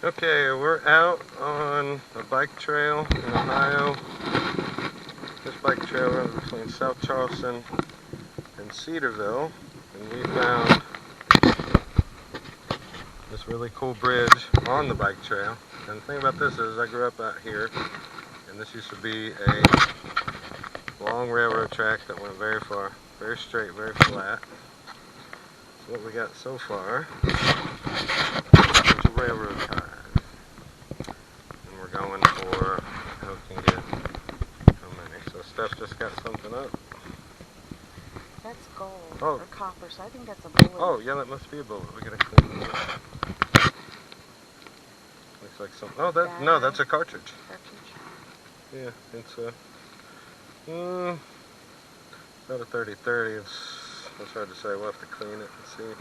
Okay, we're out on a bike trail in Ohio. This bike trail runs between South Charleston and Cedarville, and we found this really cool bridge on the bike trail. And the thing about this is I grew up out here, and this used to be a long railroad track that went very far, very straight, very flat. So what we got so far is a bunch of railroad ties. And we're going for how we can get how many. So Steph just got something up. That's gold or copper, so I think that's a bullet. Oh yeah, that must be a bullet. We gotta clean it up. Looks like some. Oh, no, that's a cartridge. Yeah, it's a. Not a 30-30. It's hard to say. We'll have to clean it and see.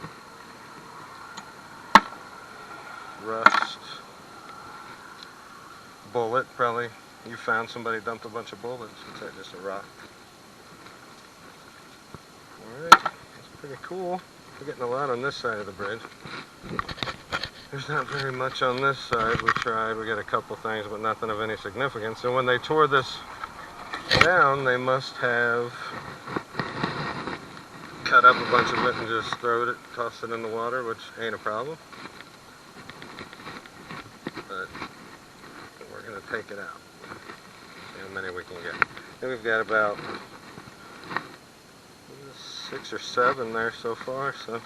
Rust. Bullet, probably. You found somebody dumped a bunch of bullets. It's like just a rock. Alright, that's pretty cool. We're getting a lot on this side of the bridge. There's not very much on this side. We tried. We got a couple things, but nothing of any significance. And when they tore this down, they must have cut up a bunch of it and just tossed it in the water, which ain't a problem. But we're going to take it out. See how many we can get. And we've got about 6 or 7 there so far, so.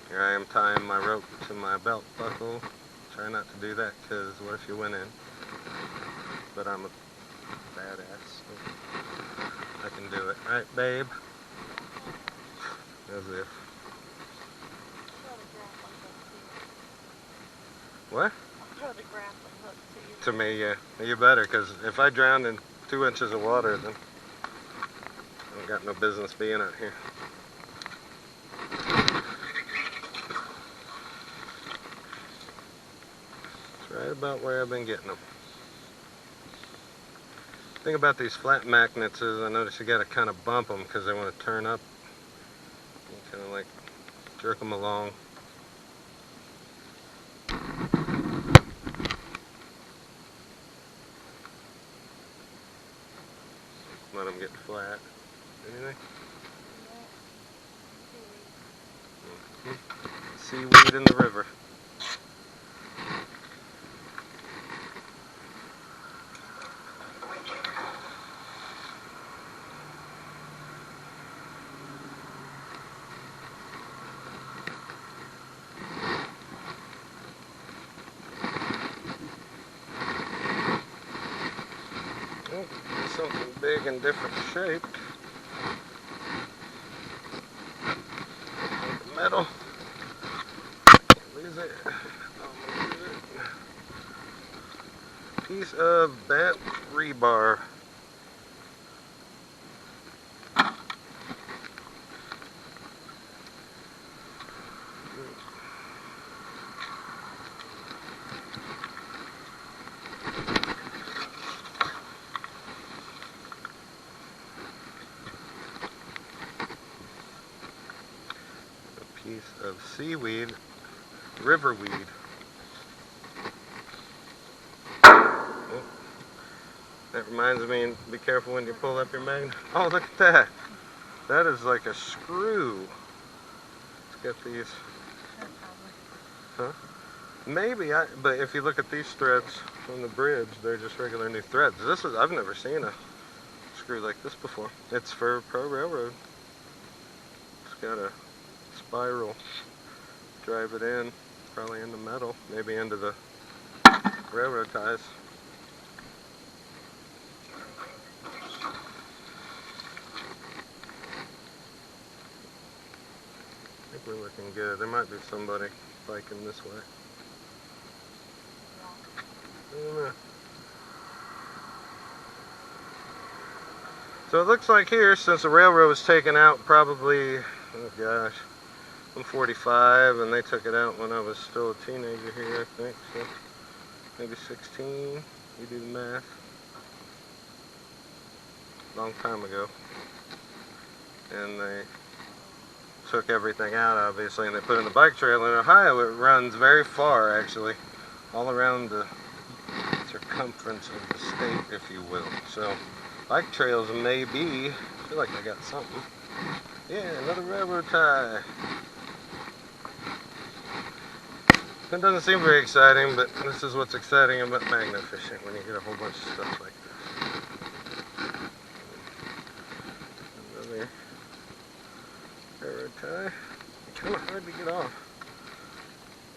Here I am tying my rope to my belt buckle. Try not to do that, because what if you went in? But I'm a badass, so I can do it. Right, babe? As if. What? Throw the grappling hook to you. To me, yeah. You better, because if I drown in 2 inches of water, then I ain't got no business being out here. It's right about where I've been getting them. The thing about these flat magnets is I notice you got to kind of bump them because they want to turn up. You kind of like jerk them along. Let them get flat. Anything? Seaweed in the river. Oh, something big and different shaped. Metal. Lose it. Piece of bat rebar. A piece of seaweed, riverweed. Oh, that reminds me, be careful when you pull up your magnet. Oh, look at that. That is like a screw. It's got these. Huh? Maybe, but if you look at these threads on the bridge, they're just regular new threads. I've never seen a screw like this before. It's for Pro Railroad. It's got a spiral. Drive it in, probably into metal, maybe into the railroad ties. I think we're looking good. There might be somebody biking this way. I don't know. So it looks like here, since the railroad was taken out probably, oh gosh, I'm 45, and they took it out when I was still a teenager here, I think, so maybe 16, you do the math. Long time ago. and they took everything out, obviously, and they put it in the bike trail. In Ohio, it runs very far, actually, all around the circumference of the state, if you will. So, bike trails may be, I feel like I got something. Yeah, another railroad tie. That doesn't seem very exciting, but this is what's exciting about magnet fishing, when you get a whole bunch of stuff like that. Another railroad tie. Kind of hard to get off.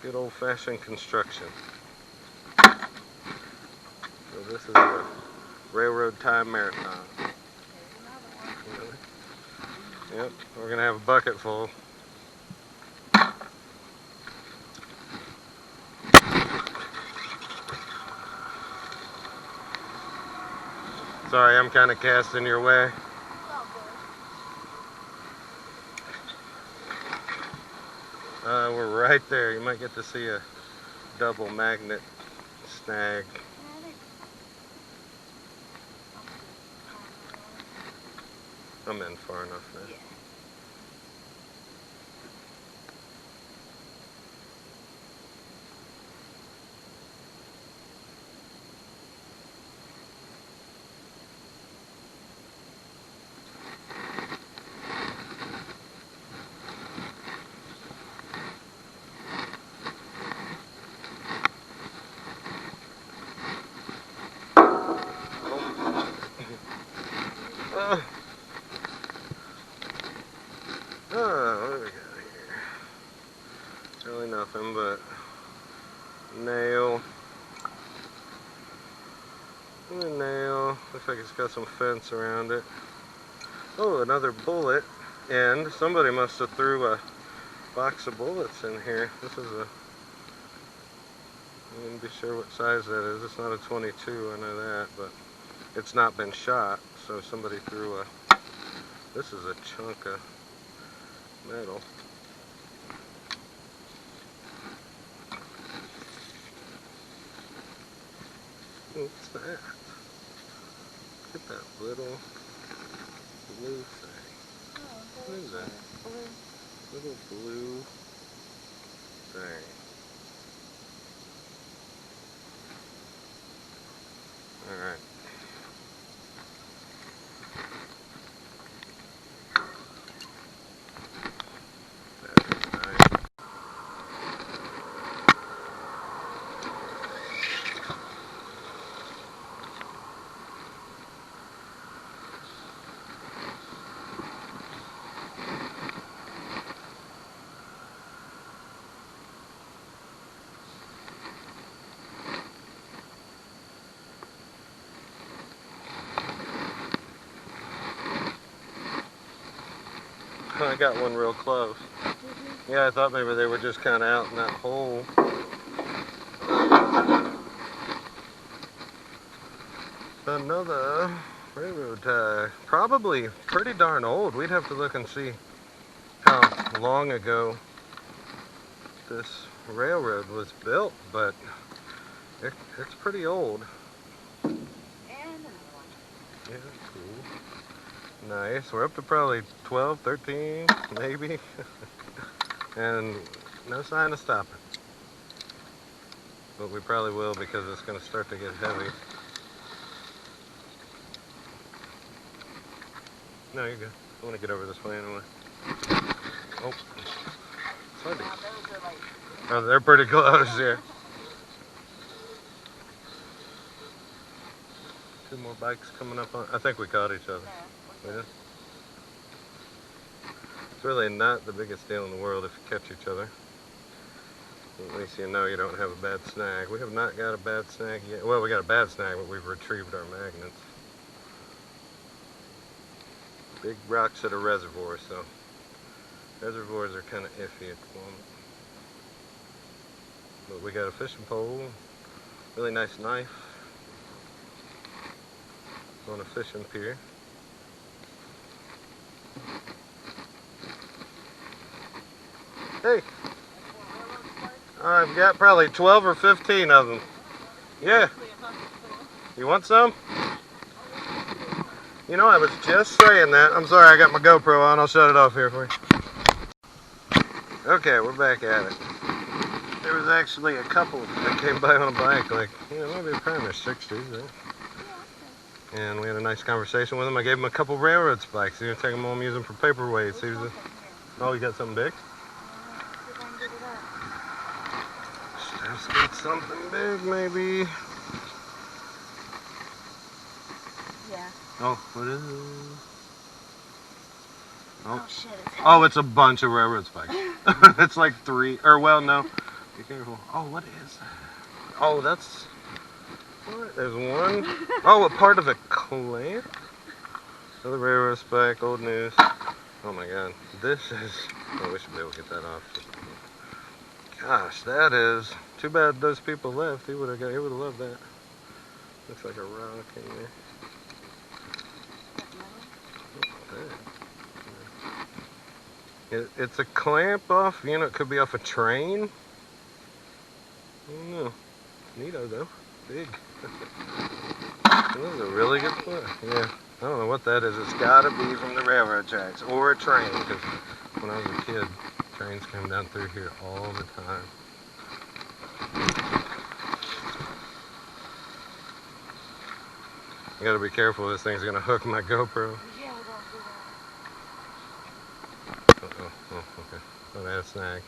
Good old-fashioned construction. So this is a railroad tie marathon. Really? Yep, we're gonna have a bucket full. Sorry, I'm kind of casting your way. We're right there. You might get to see a double magnet snag. I'm in far enough there. Yeah. What do we got here? Really nothing but nail. A nail. Looks like it's got some fence around it. Oh, another bullet. And somebody must have threw a box of bullets in here. This is a... I'm not be sure what size that is. It's not a 22, I know that, but it's not been shot, so somebody threw a... This is a chunk of metal. What's that? Look at that little blue thing. What is that? Little blue thing. Alright. That's nice. I got one real close. Yeah, I thought maybe they were just kind of out in that hole. Another railroad tie. Probably pretty darn old. We'd have to look and see how long ago this railroad was built, but it's pretty old. And another one. Yeah, cool. Nice. We're up to probably 12, 13, maybe. And no sign of stopping. But we probably will because it's going to start to get heavy. No, you're good. I want to get over this way anyway. Oh. It's hard to... Now those are like... Oh, they're pretty close, yeah. Two more bikes coming up on... I think we caught each other. We did? It's really not the biggest deal in the world if you catch each other. At least you know you don't have a bad snag. We have not got a bad snag yet. Well, we got a bad snag, but we've retrieved our magnets. Big rocks at a reservoir, so reservoirs are kind of iffy at the moment. But we got a fishing pole, really nice knife on a fishing pier. Hey, I've got probably 12 or 15 of them. Yeah. You want some? You know, I was just saying that. I'm sorry, I got my GoPro on. I'll shut it off here for you. Okay, we're back at it. There was actually a couple that came by on a bike, like, you know, maybe probably in their 60s, right? And we had a nice conversation with them. I gave them a couple railroad spikes. He was taking them home, use them for paperweights. Oh, you got something big? Let's get something big, maybe. Yeah. Oh, what is it? Oh shit, it's heavy. Oh, it's a bunch of railroad spikes. It's like 3, or well, no. Be careful. Oh, what is that? Oh, that's... What? There's one. Oh, a part of a clamp? Another railroad spike, old news. Oh my god. This is... Oh, we should be able to get that off. Gosh, that is... Too bad those people left. He would have loved that. Looks like a rock in there. It's a clamp off, you know, it could be off a train. I don't know. Neato though. Big. This is a really good play. Yeah. I don't know what that is. It's got to be from the railroad tracks or a train, because when I was a kid, trains came down through here all the time. You got to be careful. This thing's going to hook my GoPro. Yeah, we don't do that. Uh-oh. Oh, okay. Oh, that's a snag.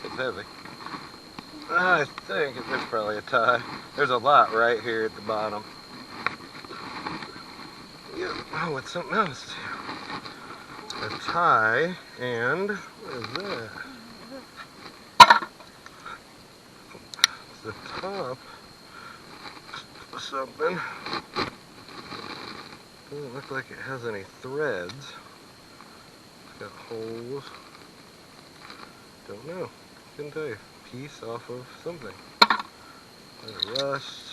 It's heavy. I think there's probably a tie. There's a lot right here at the bottom. Yeah. Oh, it's something else too. A tie, and what is that? It's the top of something. Doesn't look like it has any threads. It's got holes. Don't know. Couldn't tell you. Piece off of something. Rust.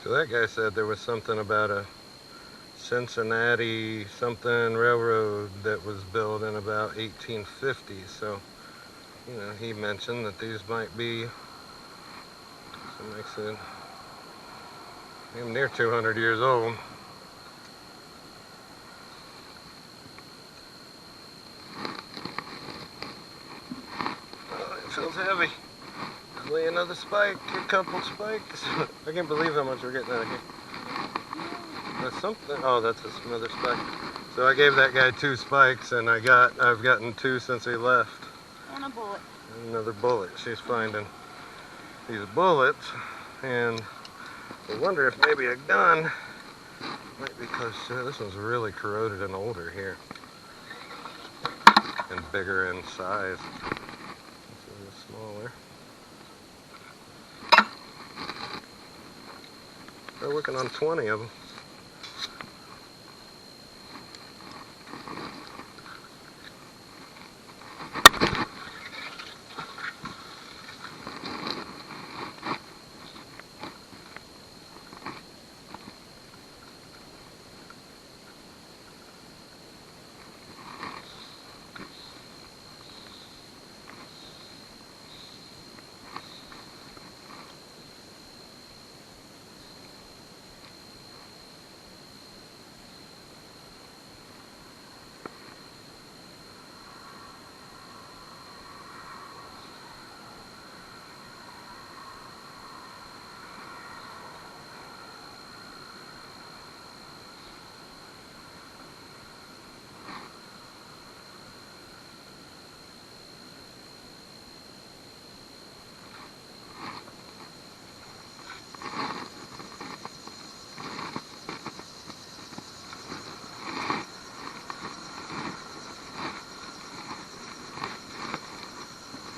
So that guy said there was something about a Cincinnati something railroad that was built in about 1850. So, you know, he mentioned that these might be, some makes it damn near 200 years old. Oh, it feels heavy. Probably another spike, a couple spikes. I can't believe how much we're getting out of here. That's something. Oh, that's another spike. So I gave that guy 2 spikes, and I've gotten 2 since he left. And a bullet. And another bullet. She's finding these bullets, and I wonder if maybe a gun might be close to it. This one's really corroded and older here, and bigger in size. This is smaller. They're working on 20 of them.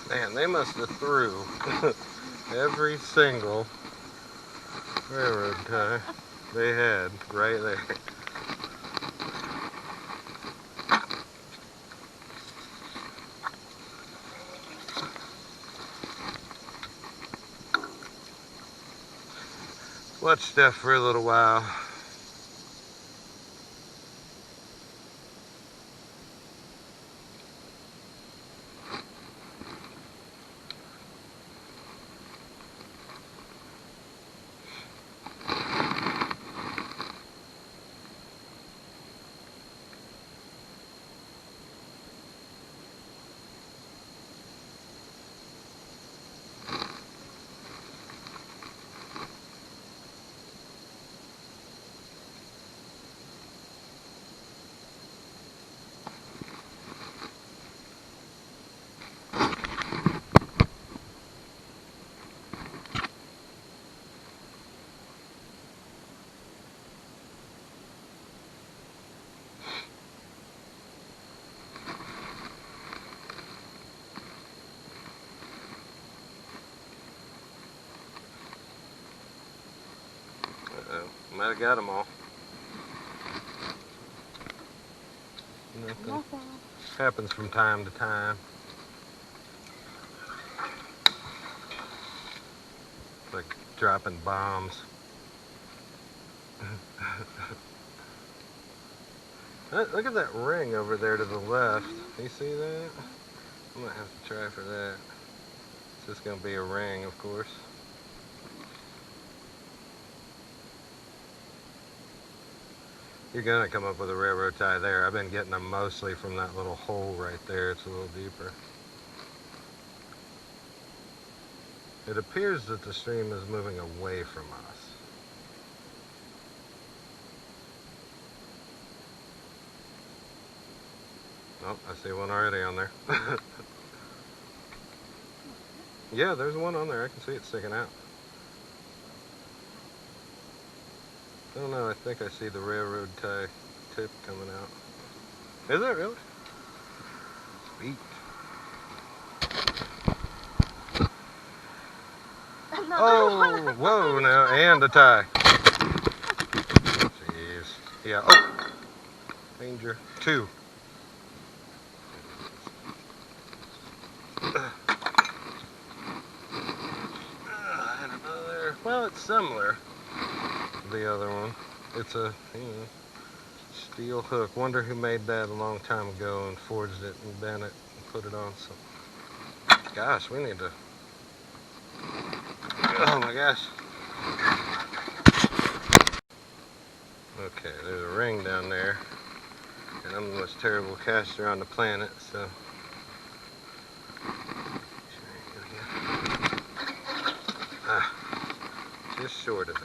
Man, they must have threw every single railroad tie they had right there. Watch Steph for a little while. Might have got them all. Nothing. Happens from time to time. It's like dropping bombs. Look at that ring over there to the left. You see that? I might have to try for that. It's just going to be a ring, of course. You're going to come up with a railroad tie there. I've been getting them mostly from that little hole right there. It's a little deeper. It appears that the stream is moving away from us. Oh, I see one already on there. Yeah, there's one on there. I can see it sticking out. I don't know. I think I see the railroad tie tip coming out. Is it really? Sweet. Oh, whoa now, and a tie. Jeez. Yeah. Oh, danger. 2. And another. Well, it's similar to the other one. It's a steel hook. Wonder who made that a long time ago and forged it and bent it and put it on some. Gosh, we need to. Oh my gosh. Okay, there's a ring down there. And I'm the most terrible caster on the planet, so. Just short of it.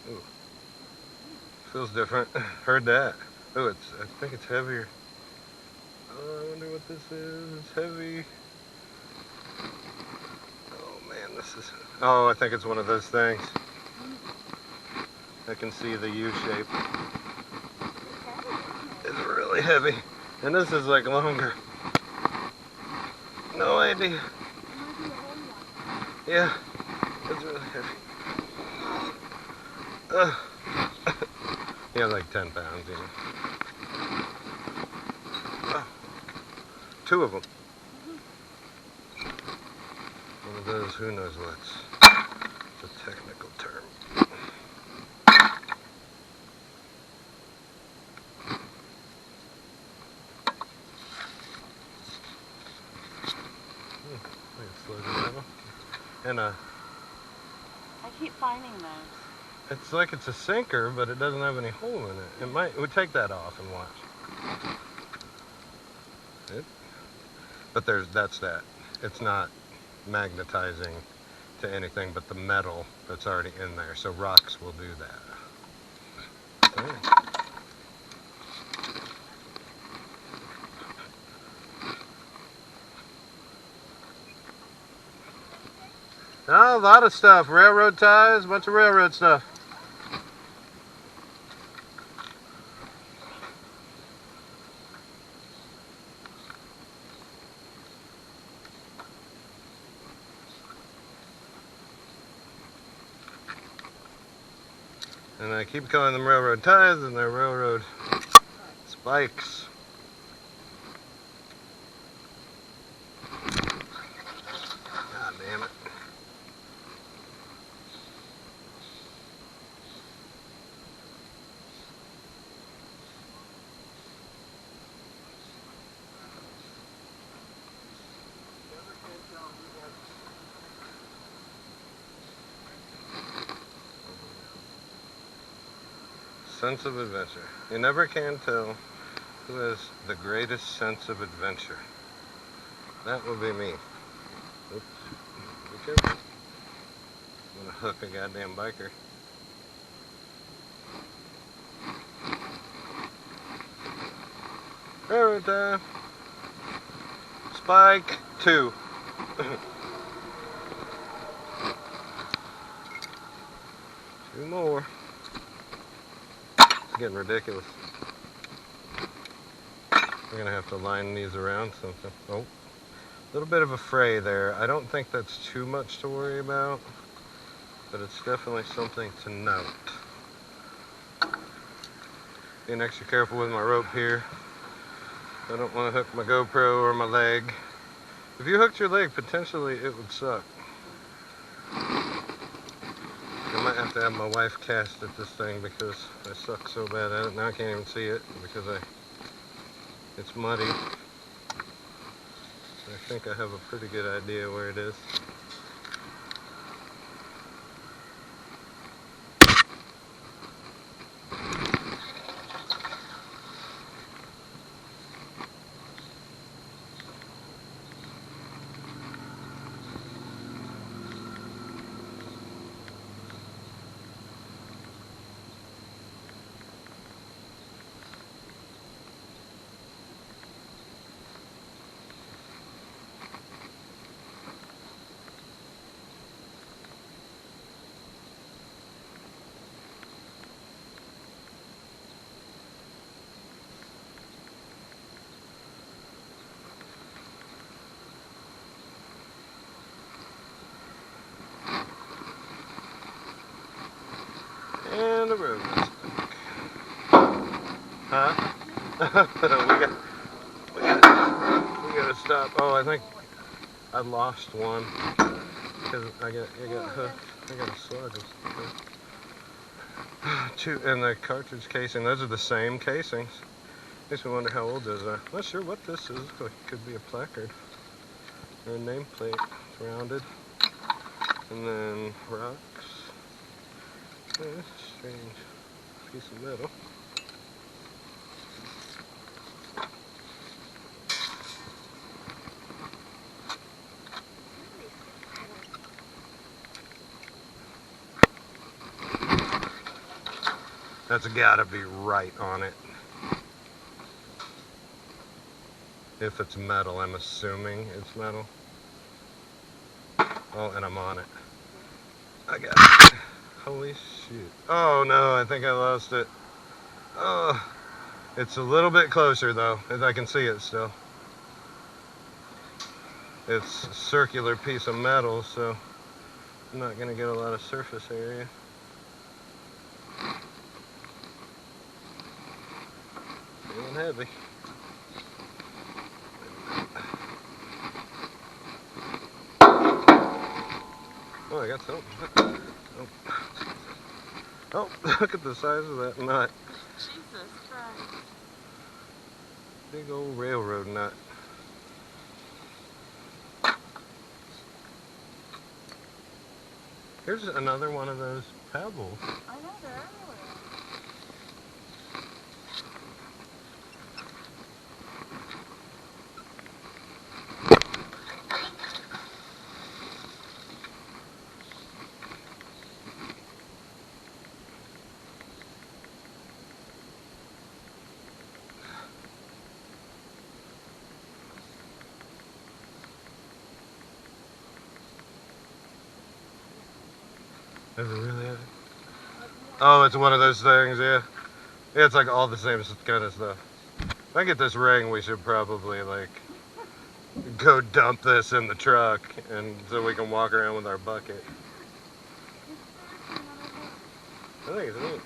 Ooh. Feels different. Heard that. Oh, I think it's heavier. Oh, I wonder what this is. It's heavy. Oh man, this is. Oh, I think it's one of those things. I can see the U shape. It's really heavy. And this is like longer. No idea. Yeah, it's really heavy. Yeah, like 10 pounds, you know. Oh, 2 of them. One of those, who knows what's. It's a technical term. And I keep finding those. it's like it's a sinker, but it doesn't have any hole in it. We'll take that off and watch. But that's that. It's not magnetizing to anything but the metal that's already in there. So rocks will do that. Okay. Oh, a lot of stuff. Railroad ties, a bunch of railroad stuff. And I keep calling them railroad ties, and they're railroad spikes. God damn it. Sense of adventure. You never can tell who has the greatest sense of adventure. That will be me. Oops. Be careful. I'm gonna hook a goddamn biker. Railroad tie. Spike 2. Two more. It's getting ridiculous. We're gonna have to line these around something. Oh, a little bit of a fray there. I don't think that's too much to worry about, but it's definitely something to note. Being extra careful with my rope here. I don't want to hook my GoPro or my leg. If you hooked your leg, potentially it would suck. I might have to have my wife cast at this thing because I suck so bad at it. Now I can't even see it because it's muddy. I think I have a pretty good idea where it is. And the road is back. Huh? we gotta stop. Oh, I think I lost one because I got hooked. I got a slug. Two and the cartridge casing. Those are the same casings. Makes me wonder how old those are. Not sure what this is. It could be a placard or a nameplate. It's rounded. And then rocks. Oh, that's a strange piece of metal. That's gotta be right on it. If it's metal, I'm assuming it's metal. Oh, and I'm on it. I got it. Holy shit. Oh no, I think I lost it. Oh, it's a little bit closer though, as I can see it still. It's a circular piece of metal, so I'm not gonna get a lot of surface area. Feeling heavy. Oh, I got something. Oh, look at the size of that nut. Jesus Christ. Big old railroad nut. Here's another one of those pebbles. I know they're everywhere. Is it really heavy? Oh, it's one of those things, yeah. Yeah, it's like all the same kind of stuff. If I get this ring, we should probably like go dump this in the truck, and so we can walk around with our bucket. I think it's neat.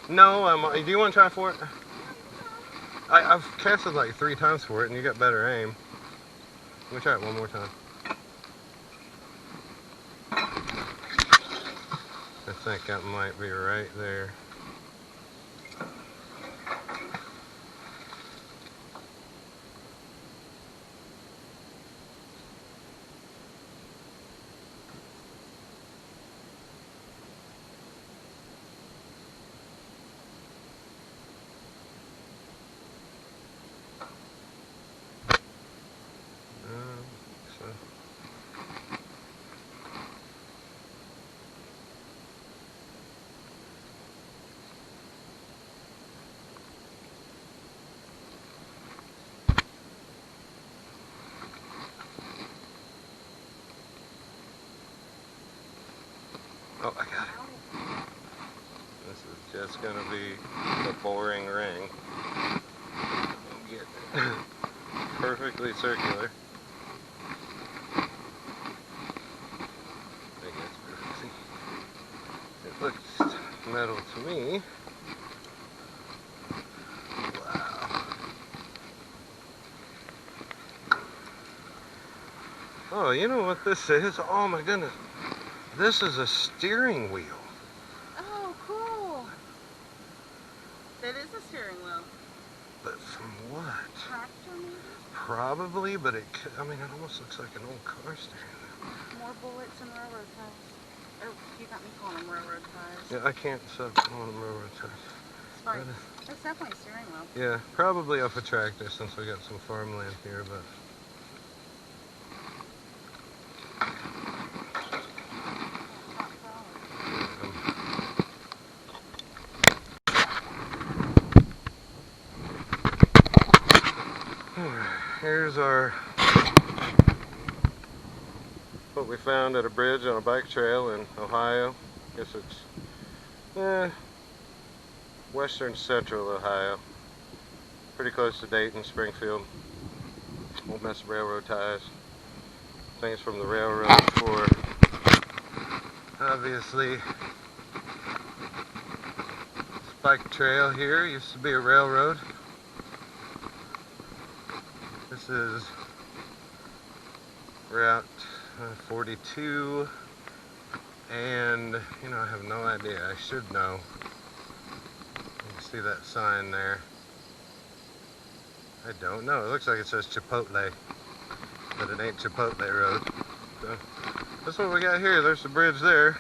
No, do you want to try for it? I've casted like 3 times for it, and you got better aim. Let me try it one more time. I think that might be right there. So. Oh, I got it. This is just gonna be the boring ring. Get it. Perfectly circular. I guess perfectly. It looks metal to me. Wow. Oh, you know what this is? Oh my goodness. This is a steering wheel. Oh, cool. That is a steering wheel. But from what? Tractor maybe? Probably, but it almost looks like an old car steering wheel. More bullets and railroad ties. Oh, you got me calling them railroad ties. Yeah, I can't stop calling them railroad ties. Spikes. That's definitely a steering wheel. Yeah, probably off a tractor since we got some farmland here, but here's what we found at a bridge on a bike trail in Ohio. I guess it's western central Ohio. Pretty close to Dayton, Springfield. Old mess of railroad ties. Things from the railroad before. Obviously, this bike trail here used to be a railroad. This is Route 42, and I have no idea. I should know. You can see that sign there. I don't know. It looks like it says Chipotle, but it ain't Chipotle Road. So that's what we got here. There's the bridge there.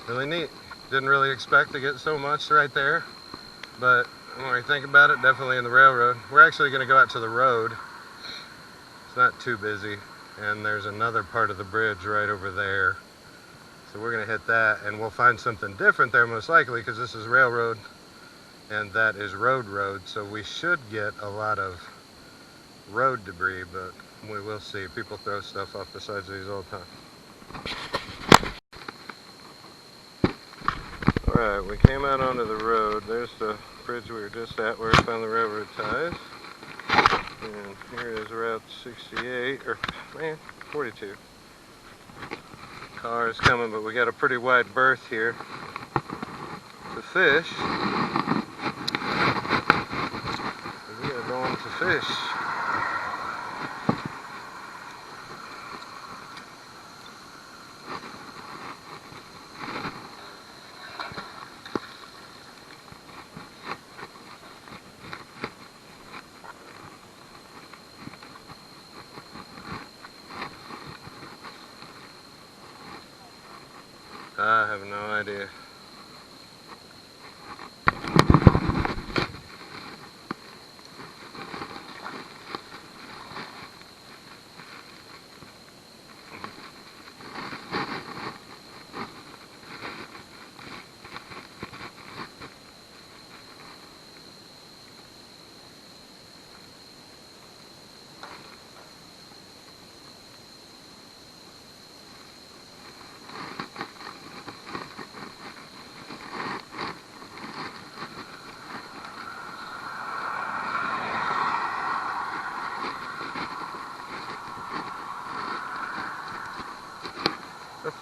Really neat. Didn't really expect to get so much right there, but when you think about it, definitely in the railroad. We're actually going to go out to the road. It's not too busy, and there's another part of the bridge right over there. So we're going to hit that, and we'll find something different there most likely, because this is railroad and that is road, so we should get a lot of road debris, but we will see. People throw stuff off the sides of these all the time. Alright, we came out onto the road. There's the bridge we were just at where we found the railroad ties. And here is Route 68, or 42. Cars coming, but we got a pretty wide berth here to fish. We are going to fish. I have no idea.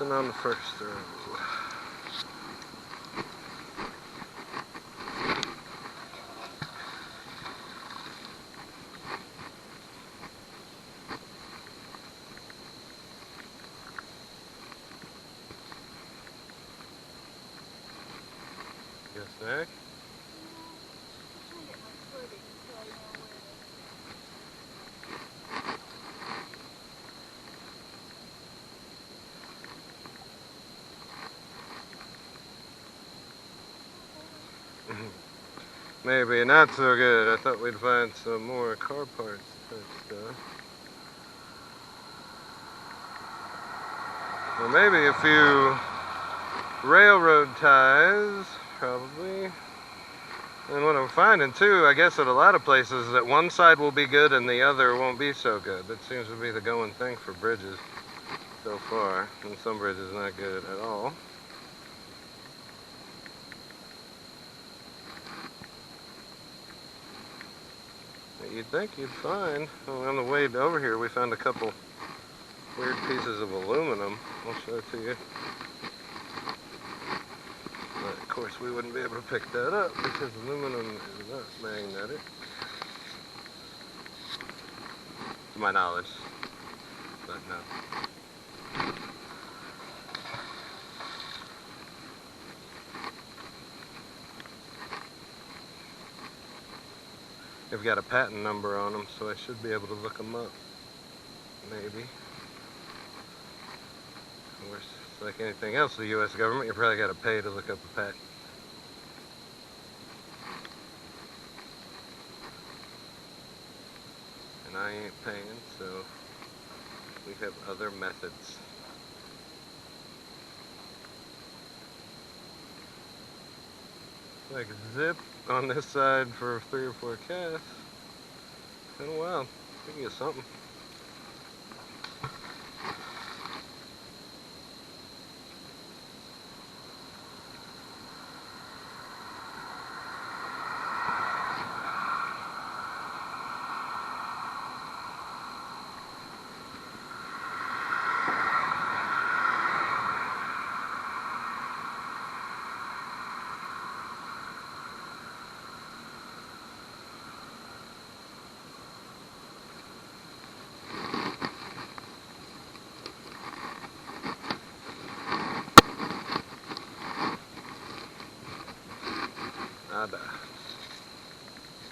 Nothing on the first row. Yes, Nick? I'm trying to get my footing so I know where to. Maybe not so good. I thought we'd find some more car parts type stuff. Or maybe a few railroad ties, probably. And what I'm finding too, I guess at a lot of places, that one side will be good and the other won't be so good. That seems to be the going thing for bridges so far. And some bridges not good at all. You'd think you'd find. Well, on the way over here, we found a couple weird pieces of aluminum. I'll show it to you. But of course, we wouldn't be able to pick that up because aluminum is not magnetic, to my knowledge. But no. They've got a patent number on them, so I should be able to look them up. Maybe. Of course, it's like anything else, the U.S. government, you probably got to pay to look up a patent. And I ain't paying, so we have other methods. Like zip on this side for 3 or 4 casts. Kind of wild. We can get something. Nada.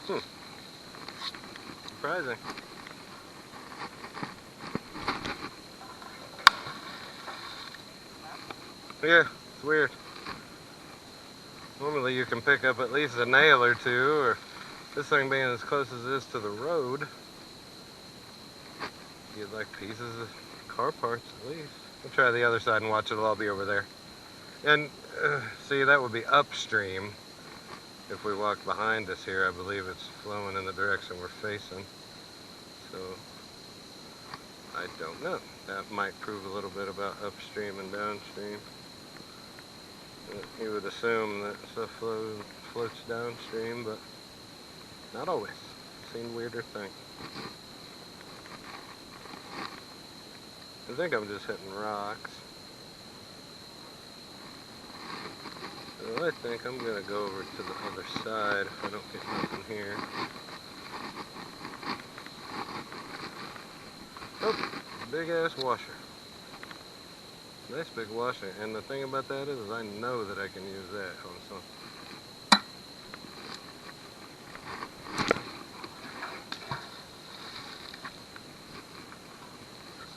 Surprising. Yeah, it's weird. Normally you can pick up at least a nail or two, or this thing being as close as it is to the road, you get like pieces of car parts at least. We'll try the other side and watch. It'll all be over there. And see, that would be upstream. If we walk behind us here, I believe it's flowing in the direction we're facing. So, I don't know. That might prove a little bit about upstream and downstream. You would assume that stuff floats downstream, but not always. I've seen weirder things. I think I'm just hitting rocks. So I think I'm going to go over to the other side if I don't get nothing here. Oh, big ass washer. Nice big washer. And the thing about that is I know that I can use that on something.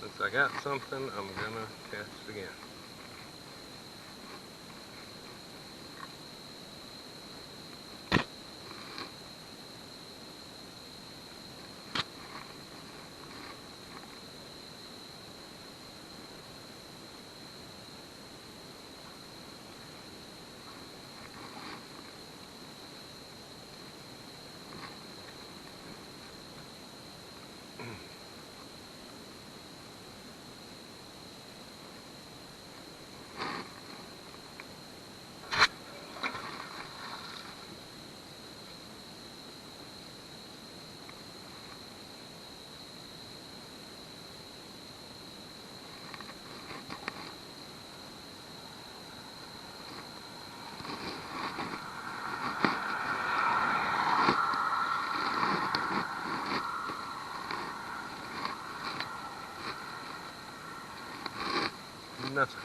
Since I got something, I'm gonna cast again. nothing.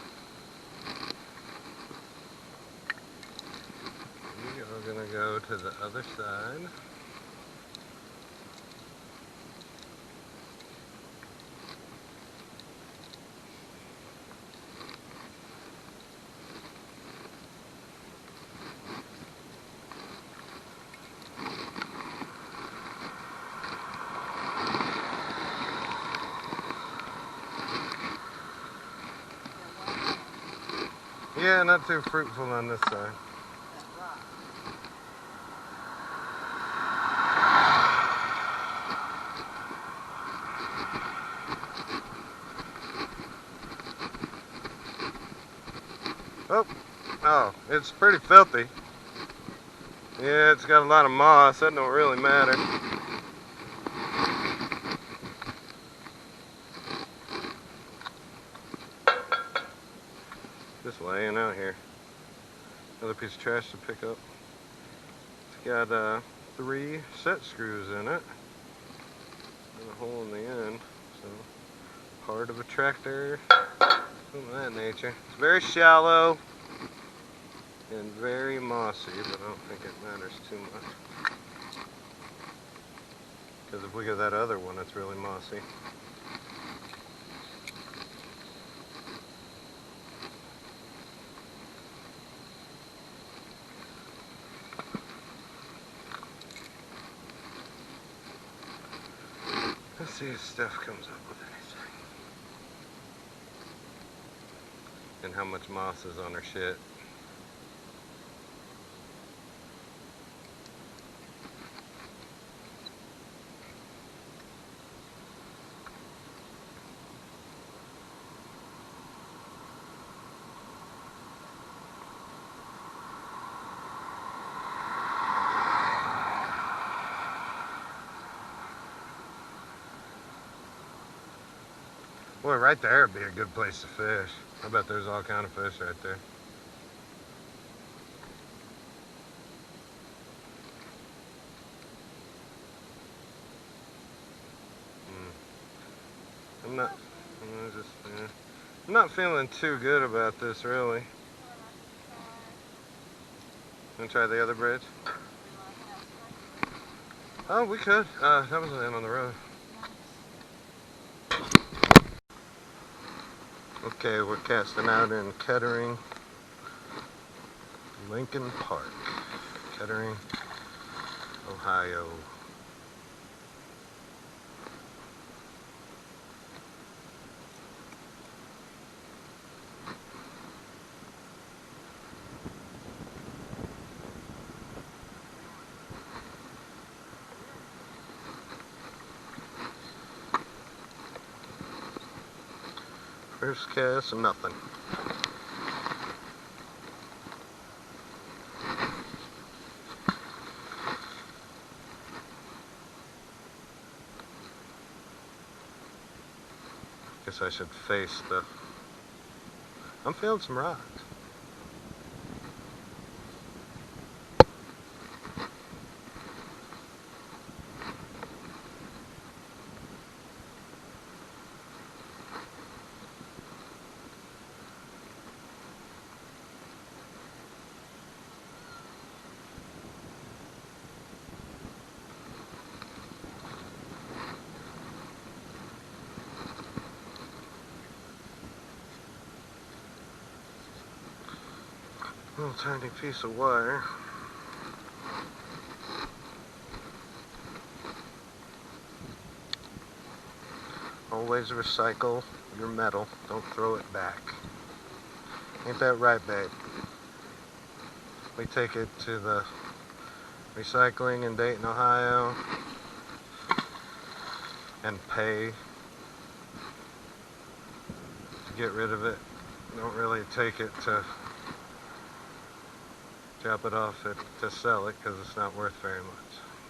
We are gonna go to the other side. Yeah, not too fruitful on this side. Oh, oh, it's pretty filthy. Yeah, it's got a lot of moss. That don't really matter. Just laying out here. Another piece of trash to pick up. It's got 3 set screws in it. And a hole in the end. So, part of a tractor. Something of that nature. It's very shallow and very mossy, but I don't think it matters too much. Because if we get that other one, it's really mossy. Let's see if Steph comes up with anything. And how much moss is on her shit. Boy, right there would be a good place to fish. I bet there's all kind of fish right there. I'm not, I'm not feeling too good about this, really. Wanna try the other bridge? Oh, we could. That was the end on the road. Okay, we're casting out in Kettering, Lincoln Park, Kettering, Ohio. First cast, nothing. Guess I should face the... I'm feeling some rocks. Little tiny piece of wire. Always recycle your metal. Don't throw it back. Ain't that right, babe? We take it to the recycling in Dayton, Ohio, and pay to get rid of it. Don't really take it to drop it off to sell it, because it's not worth very much,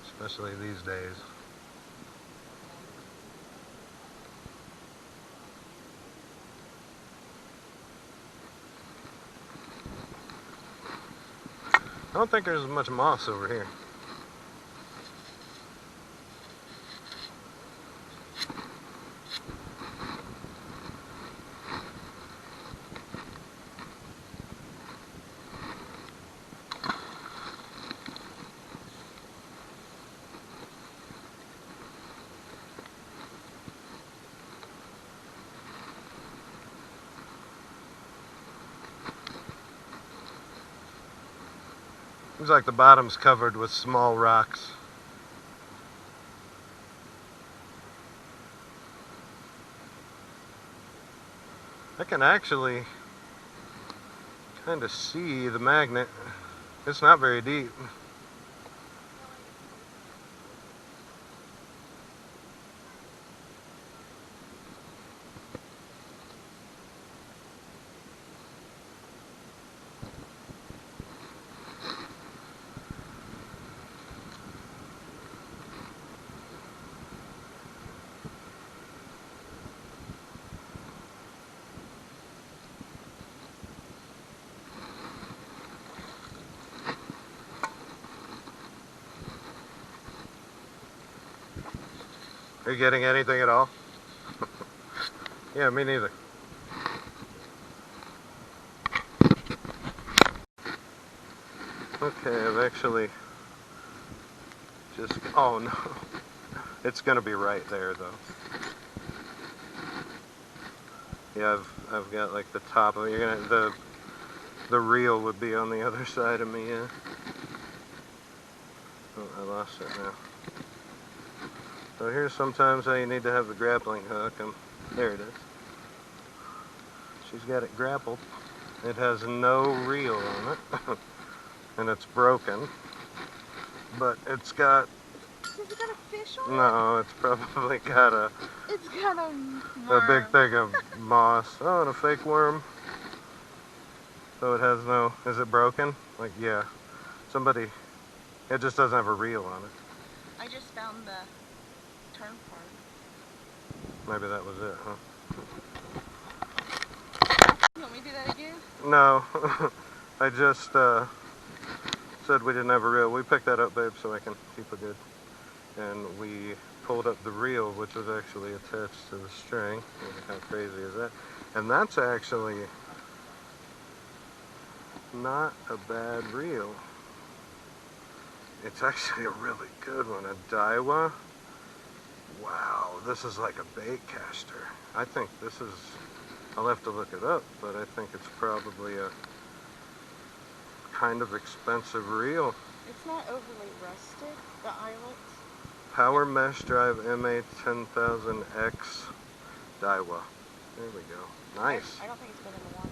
especially these days. I don't think there's much moss over here. Seems like the bottom's covered with small rocks. I can actually kind of see the magnet. It's not very deep. Are you getting anything at all? Yeah, me neither. Okay, I've actually just, oh no. It's gonna be right there though. Yeah, I've got like the top of it. You're gonna, the reel would be on the other side of me, yeah. Oh, I lost it now. So here's sometimes how you need to have the grappling hook, and there it is. She's got it grappled. It has no reel on it, and it's broken, but it's got... Has it got a fish on it? No, it's probably got a... It's got a worm. A big thing of moss. Oh, and a fake worm. So it has no... Is it broken? Like, yeah. Somebody... It just doesn't have a reel on it. I just found the turn part. Maybe that was it, huh? You want me to do that again? No. I just said we didn't have a reel. We picked that up, babe, so I can keep it good. And we pulled up the reel, which was actually attached to the string. How crazy is that? And that's actually not a bad reel. It's actually a really good one. A Daiwa. Wow, this is like a bait caster. I think this is... I'll have to look it up, but I think it's probably a kind of expensive reel. It's not overly rusted, the eyelets. Power Mesh Drive MA10000X Daiwa. There we go. Nice. I don't think it's been in the water.